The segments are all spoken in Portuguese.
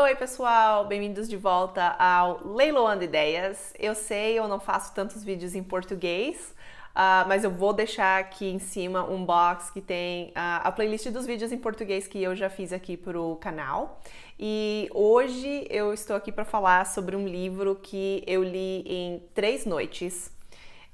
Oi pessoal, bem-vindos de volta ao Leiloando Ideias. Eu sei, eu não faço tantos vídeos em português, mas eu vou deixar aqui em cima um box que tem a playlist dos vídeos em português que eu já fiz aqui pro canal. E hoje eu estou aqui para falar sobre um livro que eu li em 3 noites.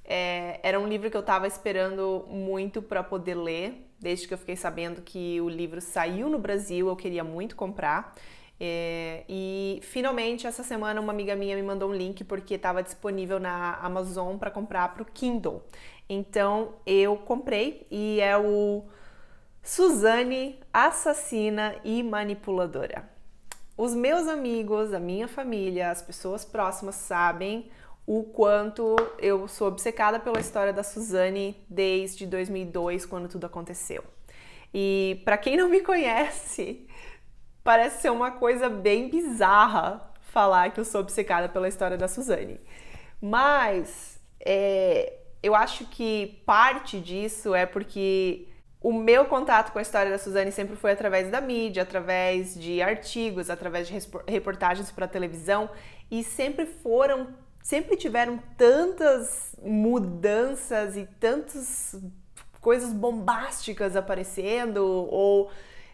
Era um livro que eu estava esperando muito para poder ler, desde que eu fiquei sabendo que o livro saiu no Brasil, eu queria muito comprar. E finalmente essa semana uma amiga minha me mandou um link porque estava disponível na Amazon para comprar para o Kindle. Então eu comprei e é o Suzane, Assassina e Manipuladora. Os meus amigos, a minha família, as pessoas próximas sabem o quanto eu sou obcecada pela história da Suzane desde 2002, quando tudo aconteceu. E para quem não me conhece, parece ser uma coisa bem bizarra falar que eu sou obcecada pela história da Suzane. Mas eu acho que parte disso é porque o meu contato com a história da Suzane sempre foi através da mídia, através de artigos, através de reportagens para televisão, e sempre tiveram tantas mudanças e tantas coisas bombásticas aparecendo, ou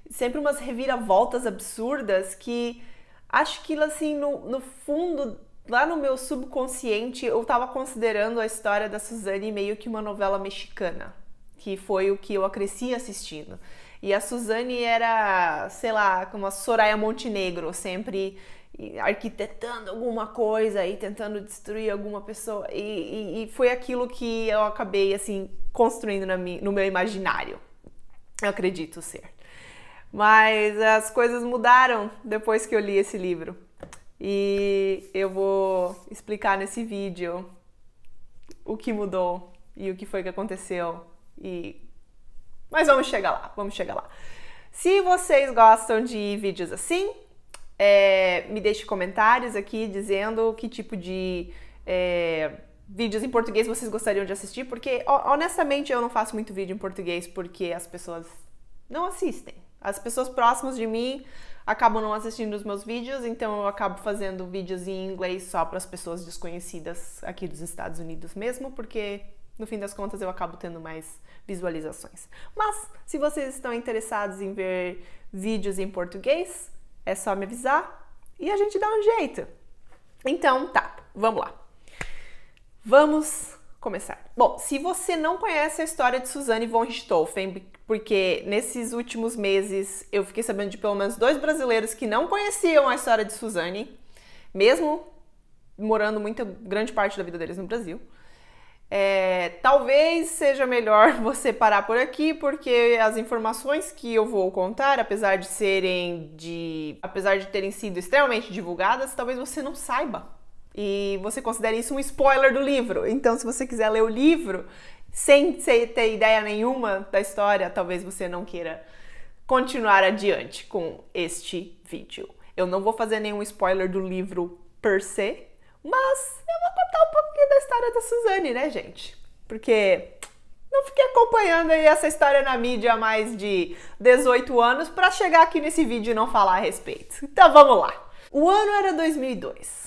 sempre umas reviravoltas absurdas que acho que assim, no fundo, lá no meu subconsciente, eu tava considerando a história da Suzane meio que uma novela mexicana, que foi o que eu cresci assistindo. E a Suzane era, sei lá, como a Soraya Montenegro, sempre arquitetando alguma coisa e tentando destruir alguma pessoa. E foi aquilo que eu acabei, assim, construindo no meu imaginário. Eu acredito ser. Mas as coisas mudaram depois que eu li esse livro. E eu vou explicar nesse vídeo o que mudou e o que foi que aconteceu. Mas vamos chegar lá. Se vocês gostam de vídeos assim, me deixe comentários aqui dizendo que tipo de vídeos em português vocês gostariam de assistir, porque honestamente eu não faço muito vídeo em português porque as pessoas não assistem. As pessoas próximas de mim acabam não assistindo os meus vídeos, então eu acabo fazendo vídeos em inglês só para as pessoas desconhecidas aqui dos Estados Unidos mesmo, porque no fim das contas eu acabo tendo mais visualizações. Mas se vocês estão interessados em ver vídeos em português, é só me avisar e a gente dá um jeito. Então tá, vamos lá. Vamos começar. Bom, se você não conhece a história de Suzane von Richthofen, porque nesses últimos meses eu fiquei sabendo de pelo menos 2 brasileiros que não conheciam a história de Suzane, mesmo morando grande parte da vida deles no Brasil. Talvez seja melhor você parar por aqui, porque as informações que eu vou contar, apesar de terem sido extremamente divulgadas, talvez você não saiba. E você considere isso um spoiler do livro. Então, se você quiser ler o livro sem ter ideia nenhuma da história, talvez você não queira continuar adiante com este vídeo. Eu não vou fazer nenhum spoiler do livro per se, mas eu vou contar um pouquinho da história da Suzane, né, gente? Porque não fiquei acompanhando aí essa história na mídia há mais de 18 anos para chegar aqui nesse vídeo e não falar a respeito. Então vamos lá. O ano era 2002.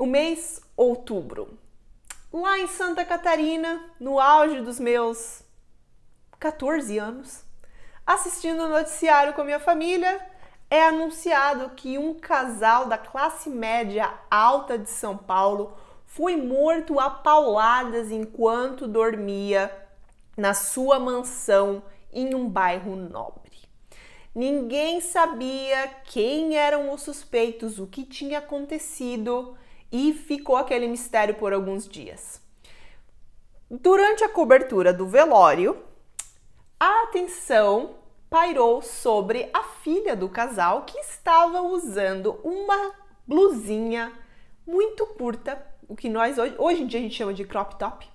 O mês, outubro. Lá em Santa Catarina, no auge dos meus 14 anos, assistindo o noticiário com a minha família, é anunciado que um casal da classe média alta de São Paulo foi morto a pauladas enquanto dormia na sua mansão em um bairro nobre. Ninguém sabia quem eram os suspeitos, o que tinha acontecido, e ficou aquele mistério por alguns dias. Durante a cobertura do velório, a atenção pairou sobre a filha do casal, que estava usando uma blusinha muito curta, o que nós hoje em dia a gente chama de crop top,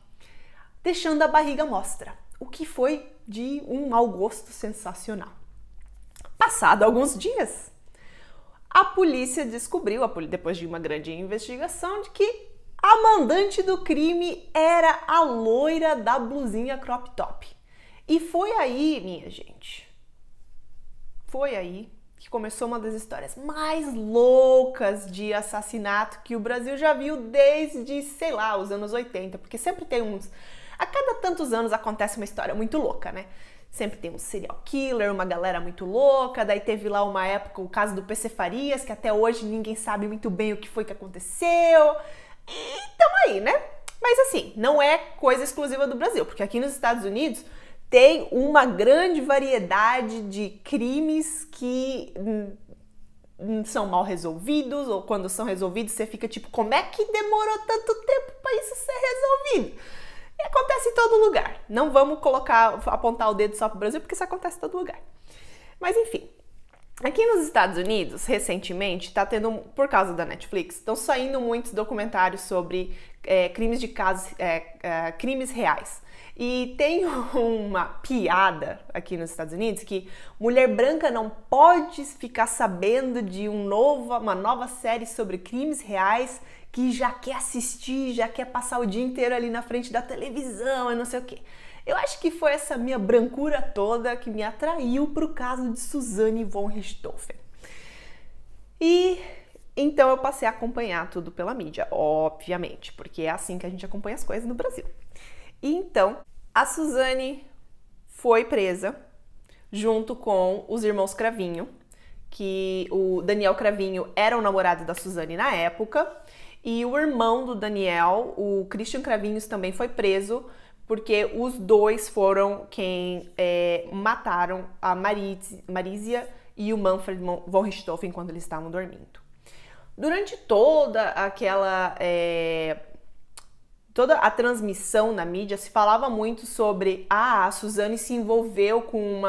deixando a barriga à mostra, o que foi de um mau gosto sensacional. Passado alguns dias, a polícia descobriu, depois de uma grande investigação, de que a mandante do crime era a loira da blusinha crop top. E foi aí, minha gente, foi aí que começou uma das histórias mais loucas de assassinato que o Brasil já viu desde, sei lá, os anos 80, porque sempre tem uns... A cada tantos anos acontece uma história muito louca, né? Sempre tem um serial killer, uma galera muito louca, daí teve lá uma época o caso do PC Farias, que até hoje ninguém sabe muito bem o que foi que aconteceu. E tamo aí, né? Mas assim, não é coisa exclusiva do Brasil, porque aqui nos Estados Unidos tem uma grande variedade de crimes que são mal resolvidos, ou quando são resolvidos você fica tipo, como é que demorou tanto tempo para isso ser resolvido? E acontece em todo lugar. Não vamos apontar o dedo só pro Brasil, porque isso acontece em todo lugar. Mas enfim, aqui nos Estados Unidos, recentemente, tá tendo, por causa da Netflix, estão saindo muitos documentários sobre crimes de casos, crimes reais. E tem uma piada aqui nos Estados Unidos que mulher branca não pode ficar sabendo de uma nova série sobre crimes reais que já quer assistir, já quer passar o dia inteiro ali na frente da televisão e não sei o quê. Eu acho que foi essa minha brancura toda que me atraiu para o caso de Suzanne von Richthofen. E então eu passei a acompanhar tudo pela mídia, obviamente, porque é assim que a gente acompanha as coisas no Brasil. E então, a Suzanne foi presa junto com os irmãos Cravinho, que o Daniel Cravinho era o namorado da Suzanne na época, e o irmão do Daniel, o Christian Cravinhos, também foi preso, porque os dois foram quem mataram a Marisia e o Manfred von Richthofen quando eles estavam dormindo. Durante toda a transmissão na mídia se falava muito sobre a Suzanne se envolveu com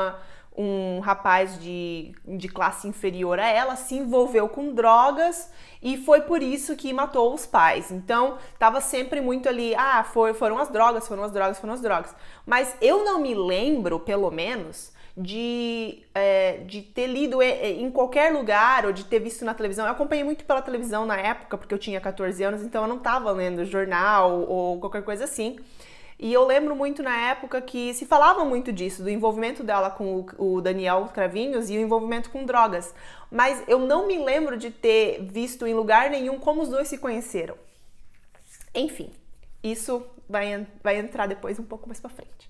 um rapaz de classe inferior a ela, se envolveu com drogas e foi por isso que matou os pais. Então, tava sempre muito ali, foram as drogas. Mas eu não me lembro, pelo menos, de ter lido em qualquer lugar ou de ter visto na televisão. Eu acompanhei muito pela televisão na época, porque eu tinha 14 anos, então eu não tava lendo jornal ou qualquer coisa assim. E eu lembro muito na época que se falava muito disso, do envolvimento dela com o Daniel Cravinhos e o envolvimento com drogas. Mas eu não me lembro de ter visto em lugar nenhum como os dois se conheceram. Enfim, isso vai entrar depois um pouco mais pra frente.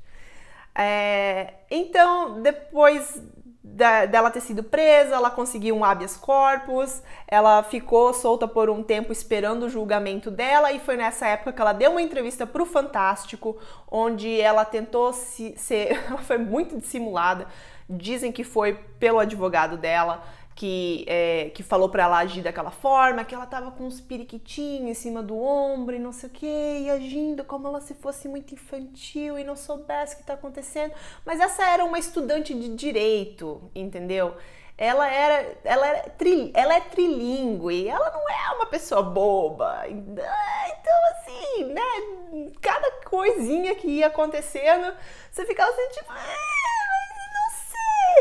Então, depois dela ter sido presa, ela conseguiu um habeas corpus, ela ficou solta por um tempo esperando o julgamento dela e foi nessa época que ela deu uma entrevista pro Fantástico, onde ela tentou ela foi muito dissimulada, dizem que foi pelo advogado dela, que falou pra ela agir daquela forma, que ela tava com uns periquitinhos em cima do ombro e não sei o que, e agindo como ela se fosse muito infantil e não soubesse o que tá acontecendo. Mas essa era uma estudante de direito, entendeu? Ela é trilingue, ela não é uma pessoa boba. Então, assim, né, cada coisinha que ia acontecendo, você ficava assim, tipo, mas não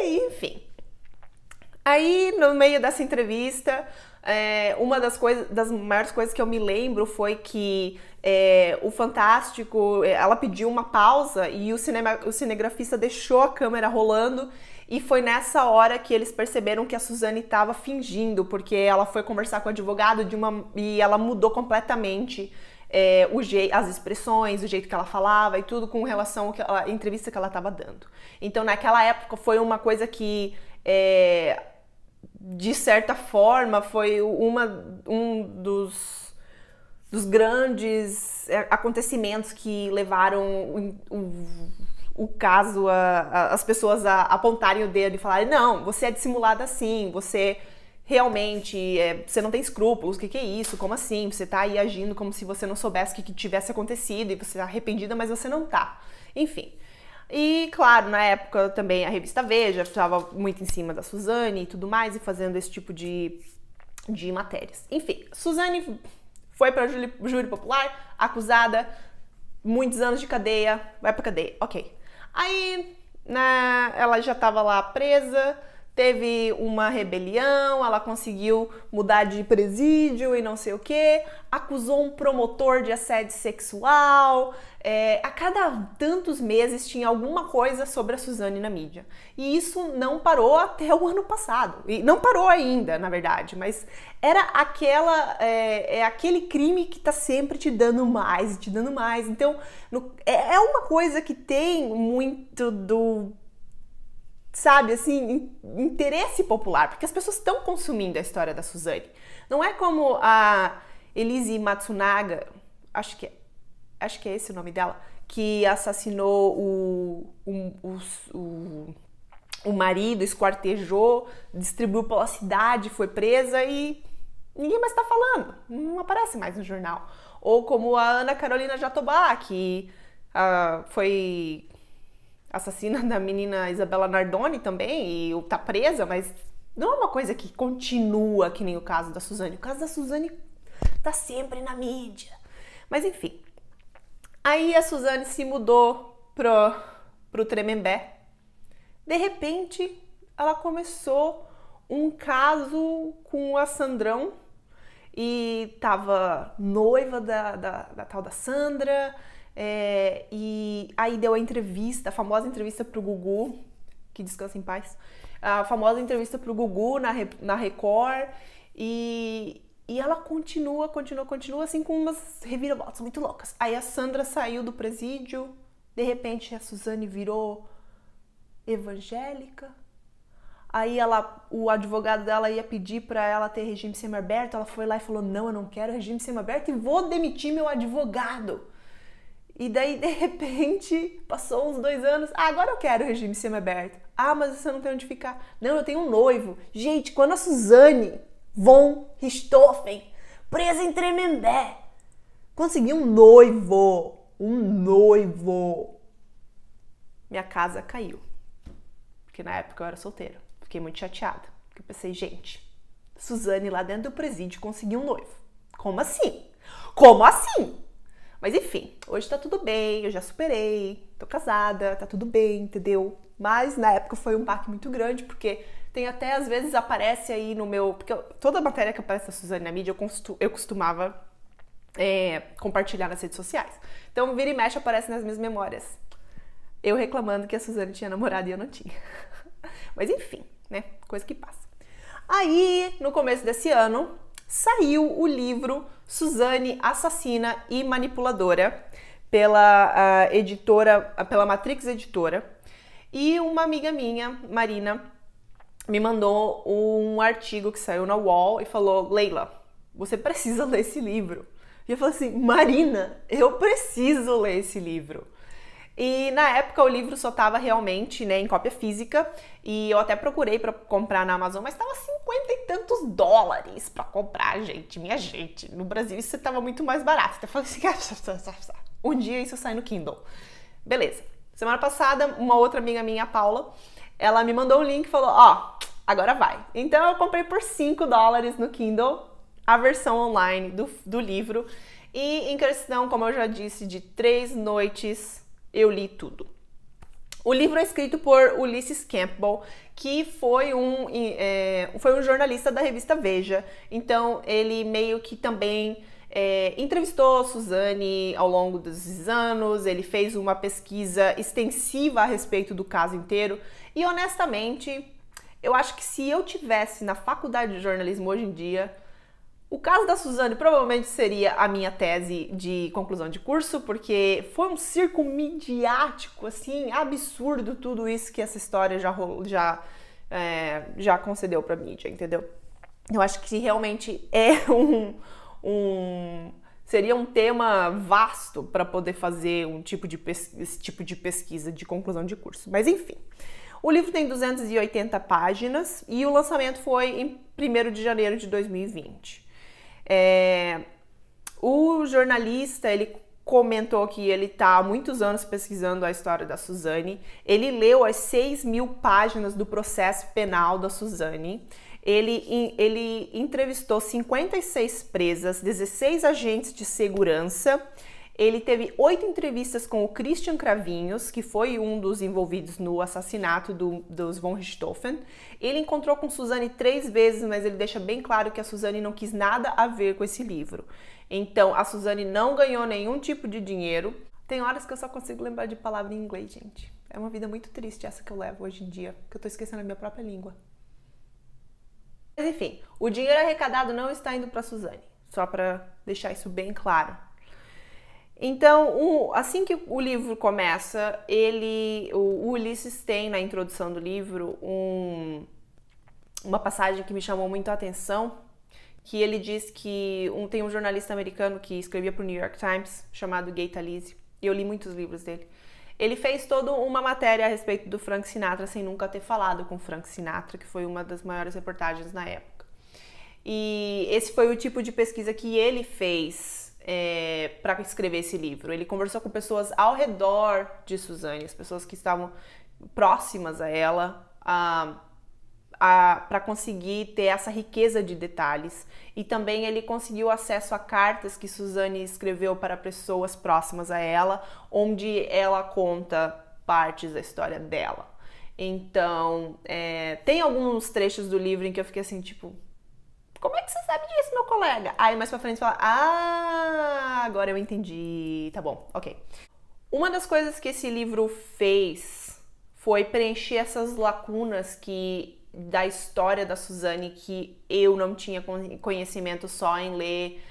sei, enfim. Aí, no meio dessa entrevista, uma das maiores coisas que eu me lembro foi que o Fantástico, ela pediu uma pausa e o cinegrafista deixou a câmera rolando e foi nessa hora que eles perceberam que a Suzanne estava fingindo, porque ela foi conversar com o advogado e ela mudou completamente as expressões, o jeito que ela falava e tudo com relação à entrevista que ela estava dando. Então, naquela época, foi uma coisa que... de certa forma, foi um dos grandes acontecimentos que levaram o caso as pessoas a apontarem o dedo e falarem, não, você é dissimulada assim, você realmente, você não tem escrúpulos, o que é isso, como assim? Você tá aí agindo como se você não soubesse o que tivesse acontecido e você tá arrependida, mas você não tá. Enfim. E, claro, na época também a revista Veja estava muito em cima da Suzanne e tudo mais, e fazendo esse tipo de matérias. Enfim, Suzanne foi para júri popular, acusada, muitos anos de cadeia, vai pra cadeia, ok. Aí, ela já estava lá presa, teve uma rebelião, ela conseguiu mudar de presídio e não sei o que, acusou um promotor de assédio sexual. A cada tantos meses tinha alguma coisa sobre a Suzane na mídia. E isso não parou até o ano passado. E não parou ainda, na verdade, mas era aquele crime que tá sempre te dando mais, te dando mais. Então, é uma coisa que tem muito do... sabe, assim, interesse popular, porque as pessoas estão consumindo a história da Suzane. Não é como a Elise Matsunaga, acho que é esse o nome dela, que assassinou o marido, esquartejou, distribuiu pela cidade, foi presa e ninguém mais tá falando, não aparece mais no jornal. Ou como a Ana Carolina Jatobá, que foi assassina da menina Isabela Nardoni também e tá presa, mas não é uma coisa que continua que nem o caso da Suzane. O caso da Suzane tá sempre na mídia. Mas enfim. Aí a Suzane se mudou pro Tremembé. De repente, ela começou um caso com a Sandrão e tava noiva da tal da Sandra. E aí deu a famosa entrevista pro Gugu, que descansa em paz, a famosa entrevista pro Gugu na Record, e ela continua assim com umas reviravoltas muito loucas. Aí a Sandra saiu do presídio, de repente a Suzane virou evangélica. Aí o advogado dela ia pedir para ela ter regime semiaberto, ela foi lá e falou: não, eu não quero regime semiaberto e vou demitir meu advogado. E daí, de repente, passou uns 2 anos. Agora eu quero regime semiaberto. Mas você não tem onde ficar. Não, eu tenho um noivo. Gente, quando a Suzane von Richthofen, presa em Tremembé, conseguiu um noivo, minha casa caiu. Porque na época eu era solteira. Fiquei muito chateada. Porque eu pensei, gente, Suzane lá dentro do presídio conseguiu um noivo. Como assim? Como assim? Mas enfim, hoje tá tudo bem, eu já superei, tô casada, tá tudo bem, entendeu? Mas na época foi um baque muito grande, porque tem até, às vezes, aparece aí no meu... Porque toda matéria que aparece da Suzane na mídia, eu costumava compartilhar nas redes sociais. Então, vira e mexe, aparece nas minhas memórias. Eu reclamando que a Suzane tinha namorado e eu não tinha. Mas enfim, né? Coisa que passa. Aí, no começo desse ano, saiu o livro Suzane, Assassina e Manipuladora pela Matrix Editora. E uma amiga minha, Marina, me mandou um artigo que saiu na UOL e falou: Leila, você precisa ler esse livro. E eu falei assim: Marina, eu preciso ler esse livro. E na época o livro só estava realmente, né, em cópia física, e eu até procurei para comprar na Amazon, mas estava 50 e tantos dólares para comprar, minha gente. No Brasil isso estava muito mais barato. Então eu falei assim: um dia isso sai no Kindle. Beleza. Semana passada, uma outra amiga minha, a Paula, ela me mandou um link e falou: agora vai. Então eu comprei por 5 dólares no Kindle a versão online do livro, e em questão, como eu já disse, de 3 noites eu li tudo. O livro é escrito por Ulysses Campbell, que foi um jornalista da revista Veja. Então, ele meio que também entrevistou Suzane ao longo desses anos, ele fez uma pesquisa extensiva a respeito do caso inteiro. E, honestamente, eu acho que se eu tivesse na faculdade de jornalismo hoje em dia, o caso da Suzane provavelmente seria a minha tese de conclusão de curso, porque foi um circo midiático, assim, absurdo tudo isso que essa história já concedeu pra mídia, entendeu? Eu acho que realmente seria um tema vasto para poder fazer esse tipo de pesquisa de conclusão de curso. Mas enfim, o livro tem 280 páginas e o lançamento foi em 1º de janeiro de 2020. O jornalista, ele comentou que ele está há muitos anos pesquisando a história da Suzane. Ele leu as 6.000 páginas do processo penal da Suzane. Ele entrevistou 56 presas, 16 agentes de segurança Ele teve 8 entrevistas com o Christian Cravinhos, que foi um dos envolvidos no assassinato dos von Richthofen. Ele encontrou com Suzanne 3 vezes, mas ele deixa bem claro que a Suzanne não quis nada a ver com esse livro. Então, a Suzanne não ganhou nenhum tipo de dinheiro. Tem horas que eu só consigo lembrar de palavra em inglês, gente. É uma vida muito triste essa que eu levo hoje em dia, que eu tô esquecendo a minha própria língua. Mas enfim, o dinheiro arrecadado não está indo para Suzanne, só para deixar isso bem claro. Então, assim que o livro começa, o Ulisses tem na introdução do livro uma passagem que me chamou muito a atenção, que ele diz que tem um jornalista americano que escrevia para o New York Times, chamado Gay Talese, e eu li muitos livros dele. Ele fez toda uma matéria a respeito do Frank Sinatra sem nunca ter falado com Frank Sinatra, que foi uma das maiores reportagens na época. E esse foi o tipo de pesquisa que ele fez para escrever esse livro. Ele conversou com pessoas ao redor de Suzanne, as pessoas que estavam próximas a ela, para conseguir ter essa riqueza de detalhes. E também ele conseguiu acesso a cartas que Suzanne escreveu para pessoas próximas a ela, onde ela conta partes da história dela. Então, tem alguns trechos do livro em que eu fiquei assim, tipo, como é que você sabe disso, meu colega? Aí mais pra frente você fala, agora eu entendi, tá bom, ok. Uma das coisas que esse livro fez foi preencher essas lacunas da história da Suzanne que eu não tinha conhecimento só em ler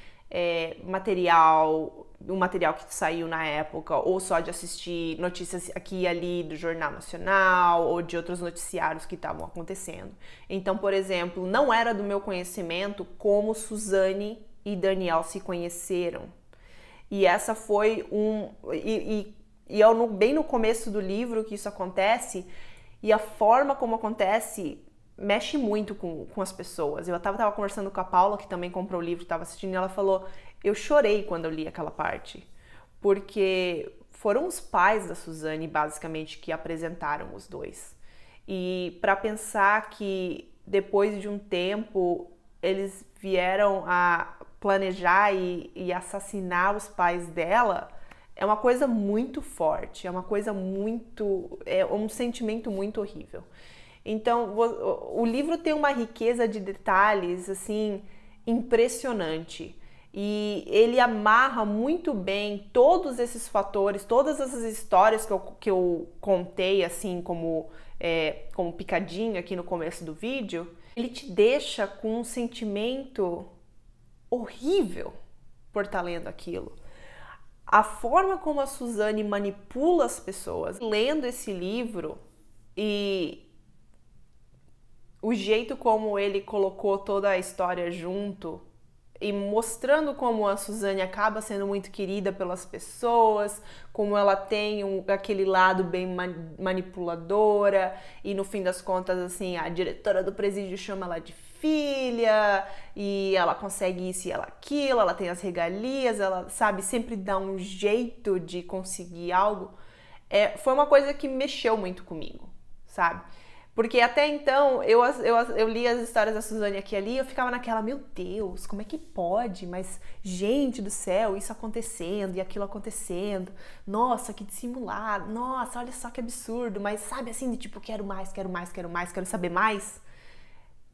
um material que saiu na época, ou só de assistir notícias aqui e ali do Jornal Nacional ou de outros noticiários que estavam acontecendo. Então, por exemplo, não era do meu conhecimento como Suzanne e Daniel se conheceram. E essa foi bem no começo do livro que isso acontece, e a forma como acontece mexe muito com as pessoas. Eu tava conversando com a Paula, que também comprou o livro, estava assistindo, e ela falou, eu chorei quando eu li aquela parte, porque foram os pais da Suzanne, basicamente, que apresentaram os dois. E para pensar que depois de um tempo eles vieram a planejar e assassinar os pais dela, é uma coisa muito forte, é um sentimento muito horrível. Então, o livro tem uma riqueza de detalhes, assim, impressionante. E ele amarra muito bem todos esses fatores, todas essas histórias que eu contei, assim, como picadinho aqui no começo do vídeo. Ele te deixa com um sentimento horrível por estar lendo aquilo. A forma como a Suzanne manipula as pessoas, lendo esse livro, e o jeito como ele colocou toda a história junto e mostrando como a Suzanne acaba sendo muito querida pelas pessoas, como ela tem aquele lado bem manipuladora, e no fim das contas, assim, a diretora do presídio chama ela de filha, e ela consegue isso e ela aquilo, ela tem as regalias, ela, sabe, sempre dá um jeito de conseguir algo. Foi uma coisa que mexeu muito comigo, sabe? Porque até então, eu li as histórias da Suzanne aqui e ali, eu ficava naquela, meu Deus, como é que pode? Mas, gente do céu, isso acontecendo e aquilo acontecendo. Nossa, que dissimulado. Nossa, olha só que absurdo. Mas sabe assim, de tipo, quero mais, quero mais, quero mais, quero saber mais?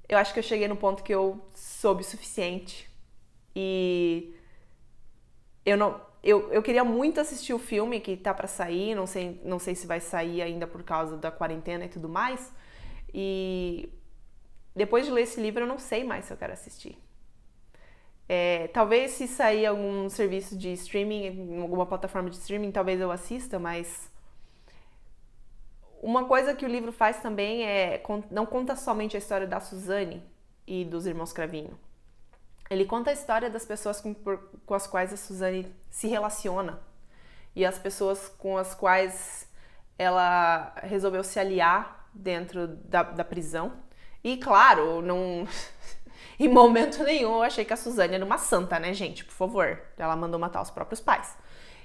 Eu acho que eu cheguei no ponto que eu soube o suficiente. E eu queria muito assistir o filme que tá pra sair, não sei se vai sair ainda por causa da quarentena e tudo mais. E depois de ler esse livro eu não sei mais se eu quero assistir. Talvez se sair algum serviço de streaming, alguma plataforma de streaming, talvez eu assista, mas uma coisa que o livro faz também não conta somente a história da Suzanne e dos irmãos Cravinho. Ele conta a história das pessoas com as quais a Suzanne se relaciona e as pessoas com as quais ela resolveu se aliar dentro da prisão. E claro, em momento nenhum eu achei que a Suzanne era uma santa, né, gente? Por favor, ela mandou matar os próprios pais.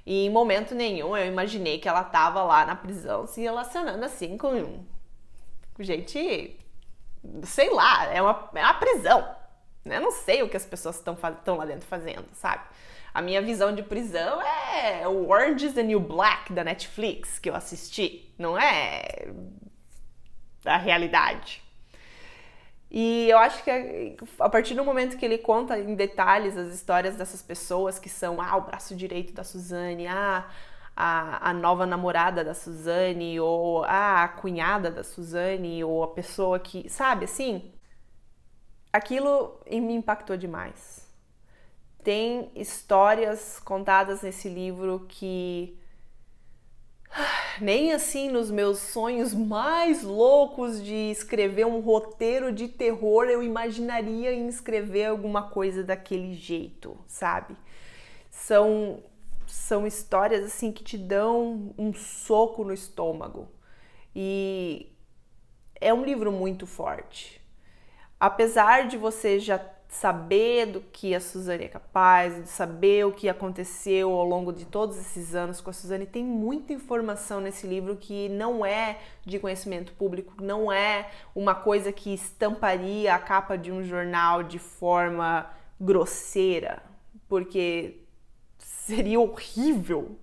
E em momento nenhum eu imaginei que ela tava lá na prisão se relacionando assim com gente, sei lá, é uma prisão. Eu não sei o que as pessoas estão lá dentro fazendo, sabe? A minha visão de prisão é o Orange is the New Black da Netflix que eu assisti, não é a realidade. E eu acho que a partir do momento que ele conta em detalhes as histórias dessas pessoas que são o braço direito da Suzane, a nova namorada da Suzane, ou a cunhada da Suzane, ou a pessoa que, sabe, assim, aquilo me impactou demais. Tem histórias contadas nesse livro que nem assim nos meus sonhos mais loucos de escrever um roteiro de terror eu imaginaria em escrever alguma coisa daquele jeito, sabe? São histórias assim que te dão um soco no estômago. E é um livro muito forte. Apesar de você já saber do que a Suzane é capaz, de saber o que aconteceu ao longo de todos esses anos com a Suzane, tem muita informação nesse livro que não é de conhecimento público, não é uma coisa que estamparia a capa de um jornal de forma grosseira, porque seria horrível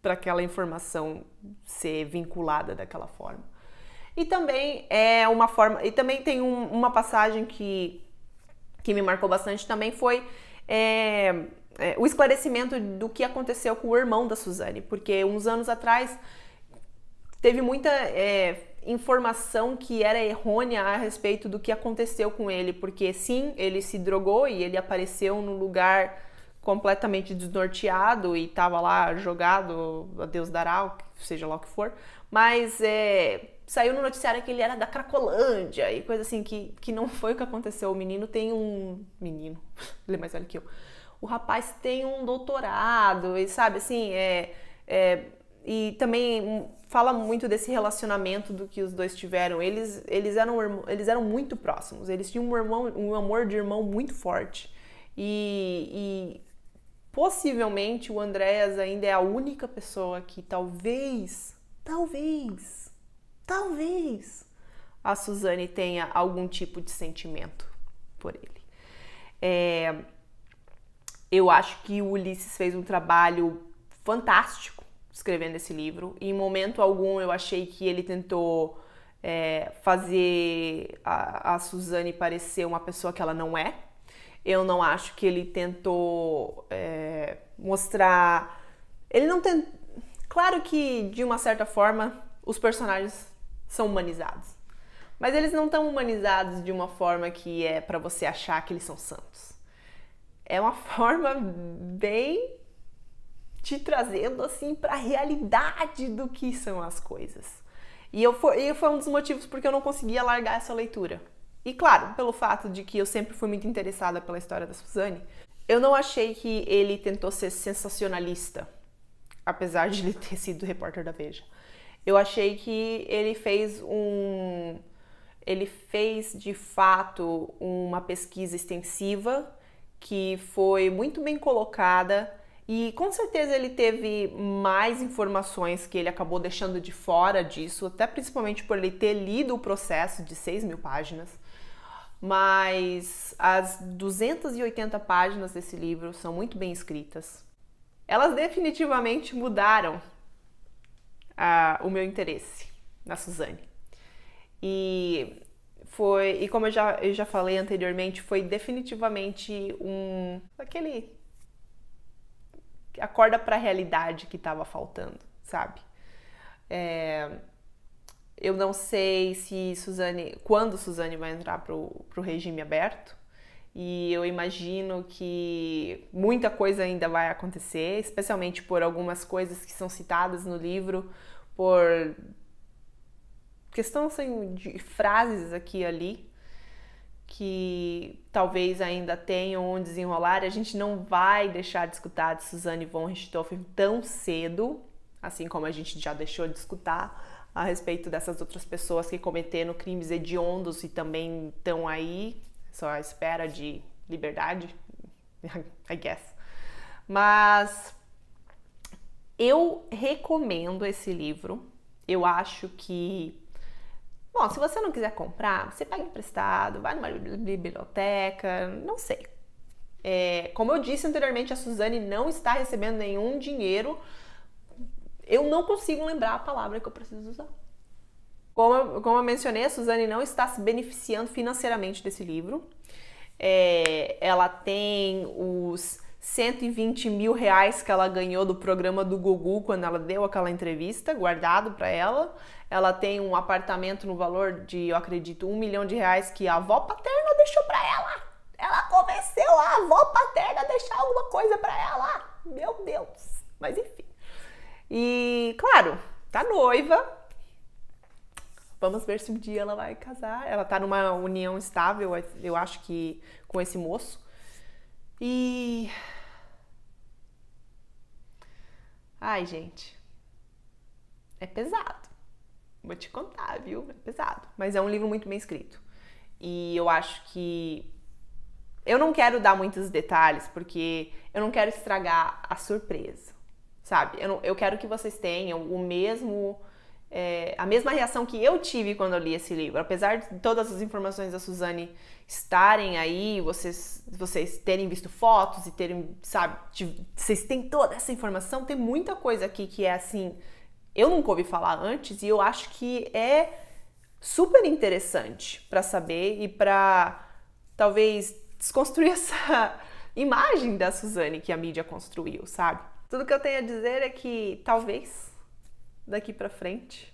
para aquela informação ser vinculada daquela forma. E também é uma forma, e também tem uma passagem que me marcou bastante também foi o esclarecimento do que aconteceu com o irmão da Suzane, porque uns anos atrás teve muita informação que era errônea a respeito do que aconteceu com ele, porque sim, ele se drogou e ele apareceu num lugar completamente desnorteado e estava lá jogado, a Deus dará, seja lá o que for, mas saiu no noticiário que ele era da Cracolândia e coisa assim, que não foi o que aconteceu. O menino tem Menino, ele é mais velho que eu. O rapaz tem um doutorado e sabe, assim, e também fala muito desse relacionamento do que os dois tiveram. Eles eram muito próximos, eles tinham um amor de irmão muito forte. E possivelmente o Andreas ainda é a única pessoa que talvez a Suzane tenha algum tipo de sentimento por ele. Eu acho que o Ulisses fez um trabalho fantástico escrevendo esse livro. E em momento algum eu achei que ele tentou fazer a Suzane parecer uma pessoa que ela não é. Eu não acho que ele tentou mostrar... Ele não tem... Claro que, de uma certa forma, os personagens são humanizados. Mas eles não estão humanizados de uma forma que é pra você achar que eles são santos. É uma forma bem te trazendo assim pra realidade do que são as coisas. E foi um dos motivos porque eu não conseguia largar essa leitura. E claro, pelo fato de que eu sempre fui muito interessada pela história da Suzane, eu não achei que ele tentou ser sensacionalista, apesar de ele ter sido repórter da Veja. Eu achei que ele fez de fato uma pesquisa extensiva que foi muito bem colocada e com certeza ele teve mais informações que ele acabou deixando de fora disso, até principalmente por ele ter lido o processo de 6.000 páginas. Mas as 280 páginas desse livro são muito bem escritas. Elas definitivamente mudaram o meu interesse na Suzane. E como eu já falei anteriormente, foi definitivamente aquele acorda para a realidade que estava faltando, sabe? Eu não sei quando Suzane vai entrar pro regime aberto, e eu imagino que muita coisa ainda vai acontecer, especialmente por algumas coisas que são citadas no livro, por questão assim, de frases aqui e ali, que talvez ainda tenham um desenrolar. A gente não vai deixar de escutar de Suzane von Richthofen tão cedo, assim como a gente já deixou de escutar a respeito dessas outras pessoas que cometeram crimes hediondos e também estão aí, só à espera de liberdade, I guess. Mas eu recomendo esse livro. Eu acho que Bom, se você não quiser comprar, você pega emprestado, vai numa biblioteca, não sei. Como eu disse anteriormente, a Suzane não está recebendo nenhum dinheiro. Eu não consigo lembrar a palavra que eu preciso usar. Como eu mencionei, a Suzane não está se beneficiando financeiramente desse livro. Ela tem os 120 mil reais que ela ganhou do programa do Gugu quando ela deu aquela entrevista, guardado para ela. Ela tem um apartamento no valor de, eu acredito, 1 milhão de reais que a avó paterna deixou para ela. Ela convenceu a avó paterna a deixar alguma coisa para ela. Meu Deus. Mas enfim. E, claro, tá noiva. Vamos ver se um dia ela vai casar. Ela tá numa união estável, eu acho que com esse moço. E... ai, gente. É pesado. Vou te contar, viu? É pesado. Mas é um livro muito bem escrito. E eu acho que... eu não quero dar muitos detalhes, porque eu não quero estragar a surpresa, sabe? Eu quero que vocês tenham o mesmo... a mesma reação que eu tive quando eu li esse livro. Apesar de todas as informações da Suzane estarem aí, vocês terem visto fotos e terem, sabe, vocês têm toda essa informação, tem muita coisa aqui que é assim, eu nunca ouvi falar antes e eu acho que é super interessante para saber e para talvez desconstruir essa imagem da Suzane que a mídia construiu, sabe? Tudo que eu tenho a dizer é que talvez daqui pra frente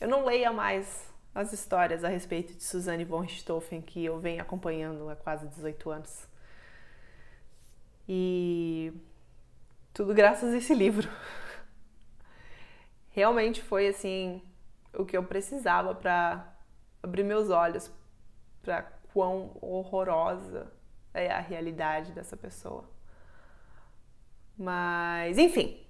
eu não leia mais as histórias a respeito de Suzane von Richthofen que eu venho acompanhando há quase 18 anos. E tudo graças a esse livro. Realmente foi assim o que eu precisava para abrir meus olhos para quão horrorosa é a realidade dessa pessoa. Mas, enfim.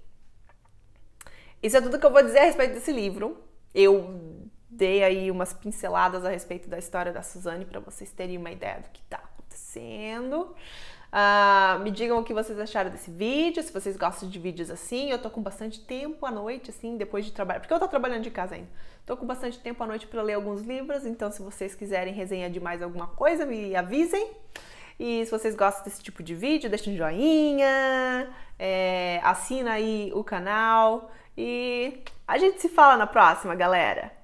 Isso é tudo que eu vou dizer a respeito desse livro. Eu dei aí umas pinceladas a respeito da história da Suzane para vocês terem uma ideia do que está acontecendo. Me digam o que vocês acharam desse vídeo, se vocês gostam de vídeos assim. Eu tô com bastante tempo à noite, assim, depois de trabalhar, porque eu tô trabalhando de casa ainda. Tô com bastante tempo à noite para ler alguns livros, então se vocês quiserem resenha de mais alguma coisa, me avisem. E se vocês gostam desse tipo de vídeo, deixem um joinha, assina aí o canal e a gente se fala na próxima, galera!